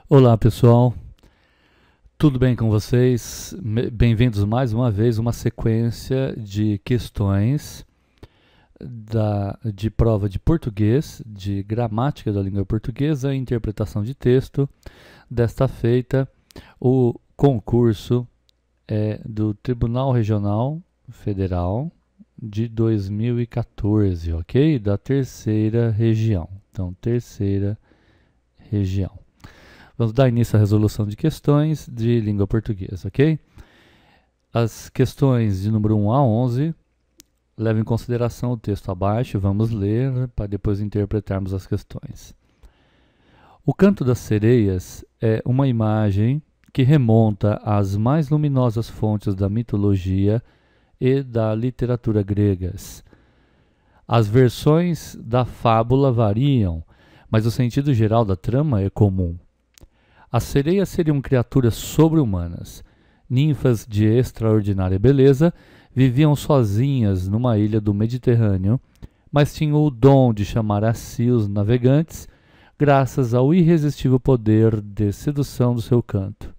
Olá pessoal, tudo bem com vocês? Bem-vindos mais uma vez a uma sequência de questões de prova de português, de gramática da língua portuguesa e interpretação de texto. Desta feita, o concurso é do Tribunal Regional Federal de 2014, ok? Da terceira região. Então, terceira região. Vamos dar início à resolução de questões de língua portuguesa, ok? As questões de número 1 a 11 levam em consideração o texto abaixo, vamos ler para depois interpretarmos as questões. O Canto das Sereias é uma imagem que remonta às mais luminosas fontes da mitologia e da literatura gregas. As versões da fábula variam, mas o sentido geral da trama é comum. As sereias seriam criaturas sobre-humanas. Ninfas de extraordinária beleza viviam sozinhas numa ilha do Mediterrâneo, mas tinham o dom de chamar a si os navegantes, graças ao irresistível poder de sedução do seu canto.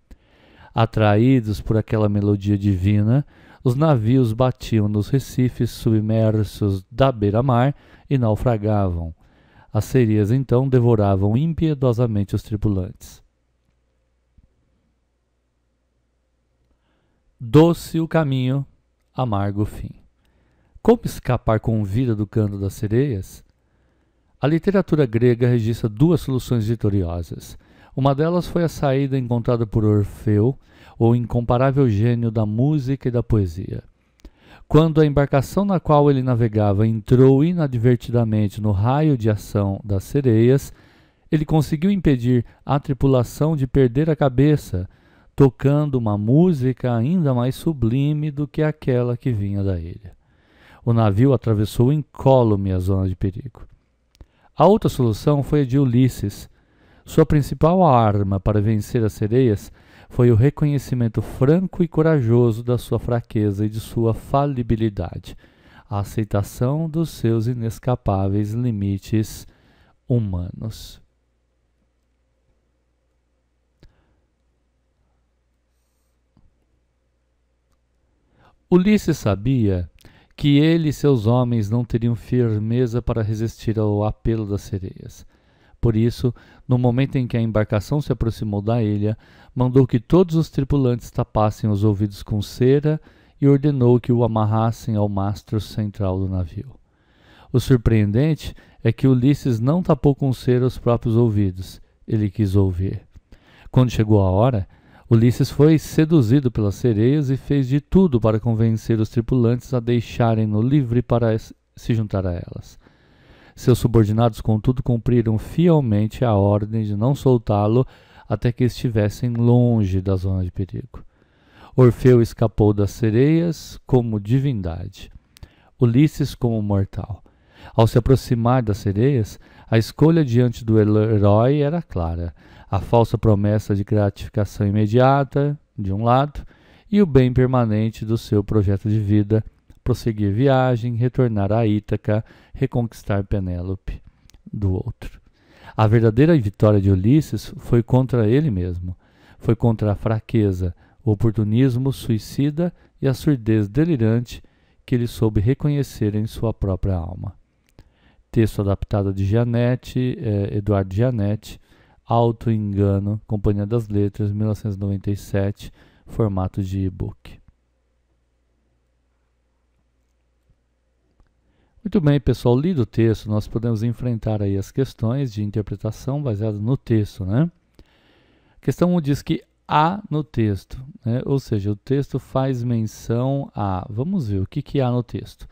Atraídos por aquela melodia divina, os navios batiam nos recifes submersos da beira-mar e naufragavam. As sereias então devoravam impiedosamente os tripulantes. Doce o caminho, amargo o fim. Como escapar com vida do canto das sereias? A literatura grega registra duas soluções vitoriosas. Uma delas foi a saída encontrada por Orfeu, o incomparável gênio da música e da poesia. Quando a embarcação na qual ele navegava entrou inadvertidamente no raio de ação das sereias, ele conseguiu impedir a tripulação de perder a cabeça, tocando uma música ainda mais sublime do que aquela que vinha da ilha. O navio atravessou incólume a zona de perigo. A outra solução foi a de Ulisses. Sua principal arma para vencer as sereias foi o reconhecimento franco e corajoso da sua fraqueza e de sua falibilidade, a aceitação dos seus inescapáveis limites humanos. Ulisses sabia que ele e seus homens não teriam firmeza para resistir ao apelo das sereias. Por isso, no momento em que a embarcação se aproximou da ilha, mandou que todos os tripulantes tapassem os ouvidos com cera e ordenou que o amarrassem ao mastro central do navio. O surpreendente é que Ulisses não tapou com cera os próprios ouvidos. Ele quis ouvir. Quando chegou a hora, Ulisses foi seduzido pelas sereias e fez de tudo para convencer os tripulantes a deixarem-no livre para se juntar a elas. Seus subordinados, contudo, cumpriram fielmente a ordem de não soltá-lo até que estivessem longe da zona de perigo. Orfeu escapou das sereias como divindade, Ulisses como mortal. Ao se aproximar das sereias, a escolha diante do herói era clara: a falsa promessa de gratificação imediata, de um lado, e o bem permanente do seu projeto de vida, prosseguir viagem, retornar a Ítaca, reconquistar Penélope, do outro. A verdadeira vitória de Ulisses foi contra ele mesmo, foi contra a fraqueza, o oportunismo suicida e a surdez delirante que ele soube reconhecer em sua própria alma. Texto adaptado de Eduardo Gianetti, Auto Engano, Companhia das Letras, 1997, formato de e-book. Muito bem, pessoal, lido o texto, nós podemos enfrentar aí as questões de interpretação baseadas no texto, né? Questão 1 diz que há no texto, né? Ou seja, o texto faz menção a... Vamos ver o que há no texto.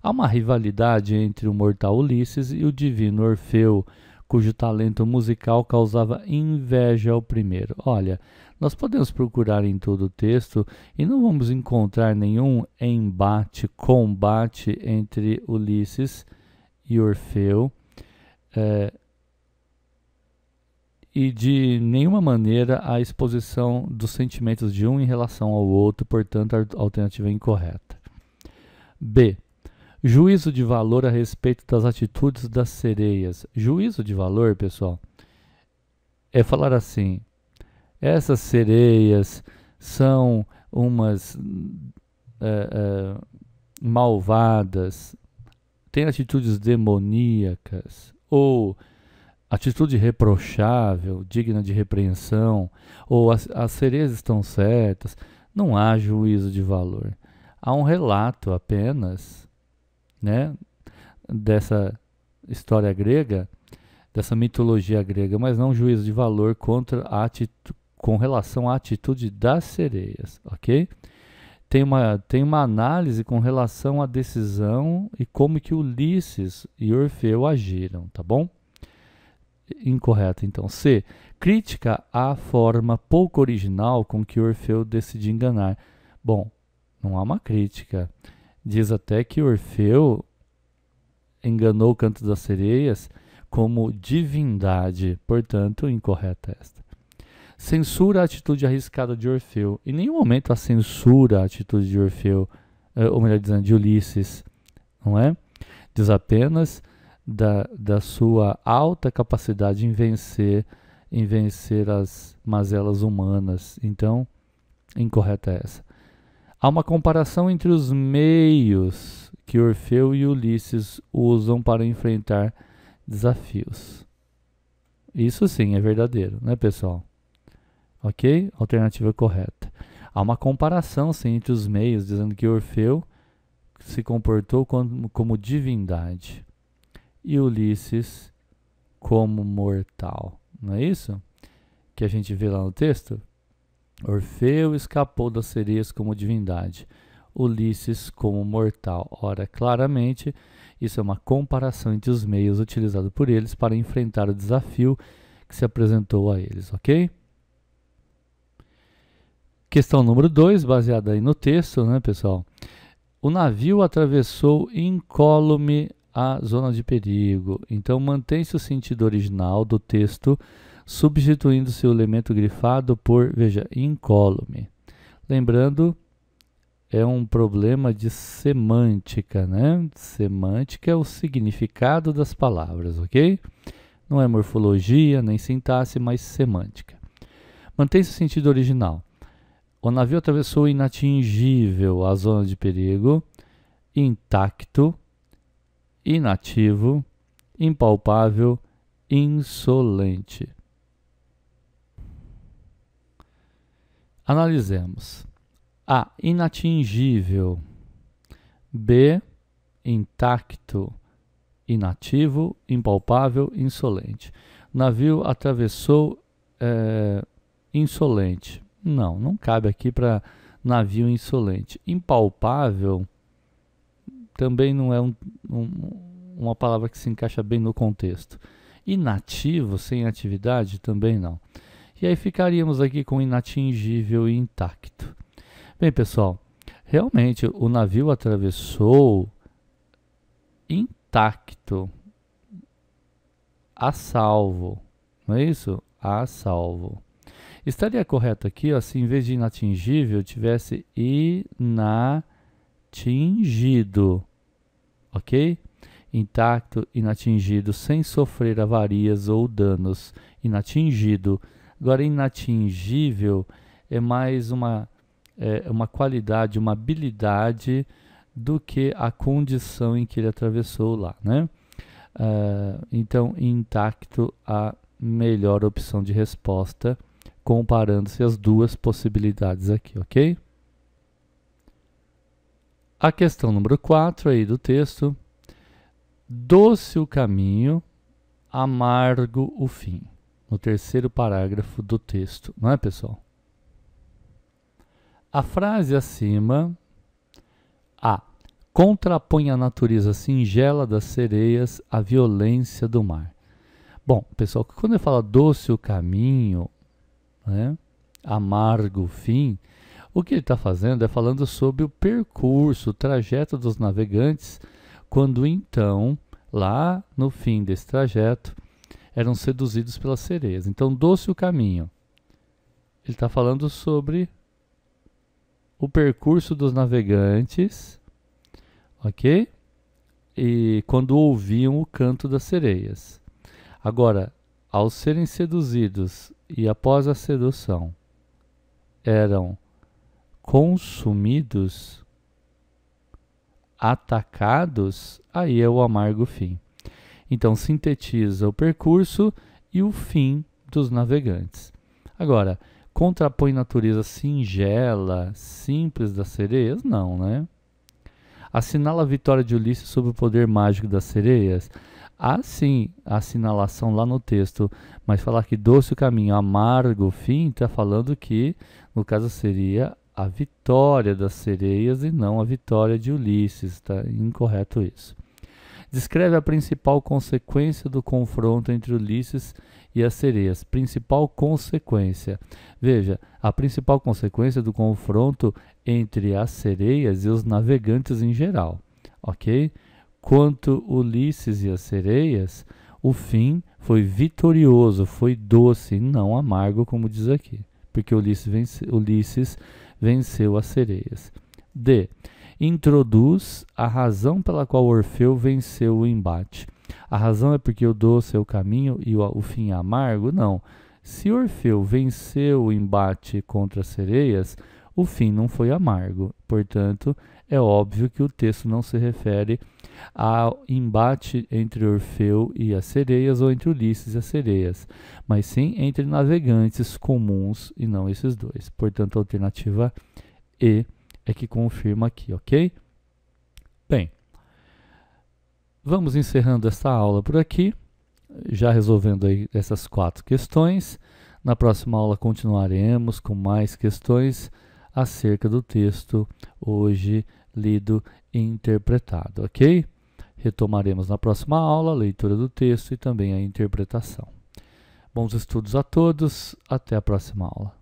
Há uma rivalidade entre o mortal Ulisses e o divino Orfeu, cujo talento musical causava inveja ao primeiro. Olha, nós podemos procurar em todo o texto e não vamos encontrar nenhum combate entre Ulisses e Orfeu, e de nenhuma maneira a exposição dos sentimentos de um em relação ao outro, portanto a alternativa é incorreta. B. Juízo de valor a respeito das atitudes das sereias. Juízo de valor, pessoal, é falar assim: essas sereias são umas malvadas, têm atitudes demoníacas, ou atitude reprochável, digna de repreensão, ou as sereias estão certas, não há juízo de valor. Há um relato apenas, né, dessa história grega, dessa mitologia grega, mas não juízo de valor com relação à atitude das sereias, ok? Tem uma análise com relação à decisão e como que Ulisses e Orfeu agiram, tá bom? Incorreto, então. C. Crítica à forma pouco original com que Orfeu decidiu enganar. Bom, não há uma crítica. Diz até que Orfeu enganou o canto das sereias como divindade, portanto, incorreta esta. Censura a atitude arriscada de Orfeu. Em nenhum momento a censura a atitude de Orfeu, ou melhor dizendo, de Ulisses, não é? Diz apenas da sua alta capacidade em vencer as mazelas humanas. Então, incorreta é essa. Há uma comparação entre os meios que Orfeu e Ulisses usam para enfrentar desafios. Isso sim é verdadeiro, né, pessoal? Ok? Alternativa correta. Há uma comparação sim, entre os meios, dizendo que Orfeu se comportou como divindade e Ulisses como mortal. Não é isso que a gente vê lá no texto? Orfeu escapou das sereias como divindade, Ulisses como mortal. Ora, claramente, isso é uma comparação entre os meios utilizados por eles para enfrentar o desafio que se apresentou a eles, ok? Questão número 2, baseada aí no texto, né, pessoal? O navio atravessou incólume a zona de perigo. Então, mantém-se o sentido original do texto, substituindo-se o elemento grifado por, veja, incólume. Lembrando, é um problema de semântica, né? Semântica é o significado das palavras, ok? Não é morfologia, nem sintaxe, mas semântica. Mantém-se o sentido original. O navio atravessou inatingível a zona de perigo, intacto, inativo, impalpável, insolente. Analisemos. A. Inatingível. B. Intacto, inativo, impalpável, insolente. O navio atravessou insolente. Não cabe aqui para navio insolente. Impalpável também não é uma palavra que se encaixa bem no contexto. Inativo, sem atividade, também não. E aí ficaríamos aqui com inatingível e intacto. Bem, pessoal, realmente o navio atravessou intacto, a salvo, não é isso? A salvo. Estaria correto aqui, ó, se em vez de inatingível tivesse inatingido, ok? Intacto, inatingido, sem sofrer avarias ou danos, inatingido. Agora, inatingível é mais uma qualidade, uma habilidade do que a condição em que ele atravessou lá, né? Então, intacto, a melhor opção de resposta, comparando-se as duas possibilidades aqui, ok? A questão número 4 aí do texto. Doce o caminho, amargo o fim. No terceiro parágrafo do texto, não é, pessoal? A frase acima, A. Contrapõe a natureza singela das sereias à violência do mar. Bom, pessoal, quando eu falo doce o caminho, né, amargo o fim, o que ele está fazendo é falando sobre o percurso, o trajeto dos navegantes, quando então, lá no fim desse trajeto, eram seduzidos pelas sereias. Então, doce o caminho. Ele está falando sobre o percurso dos navegantes, ok? E quando ouviam o canto das sereias. Agora, ao serem seduzidos e após a sedução eram consumidos, atacados, aí é o amargo fim. Então sintetiza o percurso e o fim dos navegantes. Agora, contrapõe natureza singela, simples das sereias? Não, né? Assinala a vitória de Ulisses sobre o poder mágico das sereias? Há sim a assinalação lá no texto, mas falar que doce o caminho, amargo o fim, está falando que, no caso, seria a vitória das sereias e não a vitória de Ulisses. Está incorreto isso. Descreve a principal consequência do confronto entre Ulisses e as sereias. Principal consequência. Veja, a principal consequência do confronto entre as sereias e os navegantes em geral, ok? Quanto Ulisses e as sereias, o fim foi vitorioso, foi doce, não amargo, como diz aqui, porque Ulisses venceu as sereias. D. Introduz a razão pela qual Orfeu venceu o embate. A razão é porque o doce é o caminho e o fim é amargo? Não. Se Orfeu venceu o embate contra as sereias, o fim não foi amargo. Portanto, é óbvio que o texto não se refere ao embate entre Orfeu e as sereias ou entre Ulisses e as sereias, mas sim entre navegantes comuns e não esses dois. Portanto, a alternativa E é que confirma aqui, ok? Bem, vamos encerrando esta aula por aqui, já resolvendo aí essas 4 questões. Na próxima aula continuaremos com mais questões acerca do texto hoje lido e interpretado, ok? Retomaremos na próxima aula a leitura do texto e também a interpretação. Bons estudos a todos, até a próxima aula.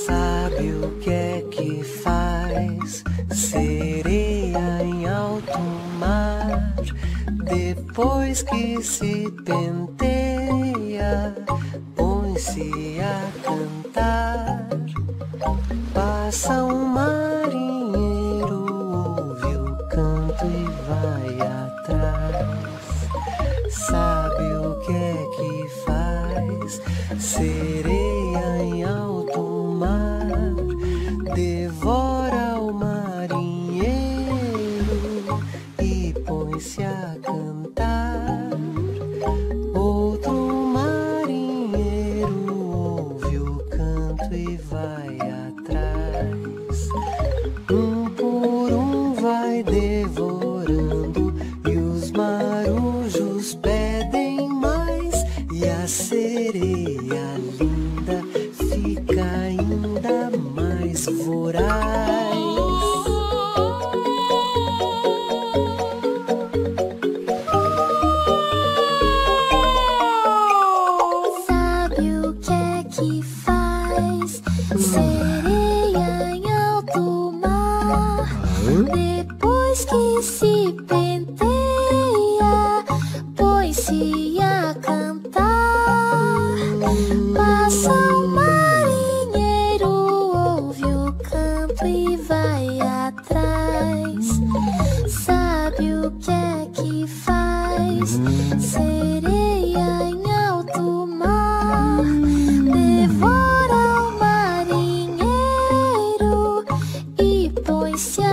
Sabe o que é que faz sereia em alto mar? Depois que se penteia, põe-se a cantar. Passa um marinheiro, ouve o canto e vai atrás. Sabe o que é que faz sereia em alto mar? Devora o marinheiro e põe-se a cantar. Outro marinheiro ouve o canto e vai atrás. Um por um vai devorando e os marujos pedem mais. E a sereia linda fica ainda mais voraz. Sabe o que é que faz sereia em alto mar? Depois que se penteia, põe-se a cantar. Passa o marinheiro, ouve o canto e vai atrás. Sabe o que é que faz sereia em alto mar? Devora o marinheiro e põe-se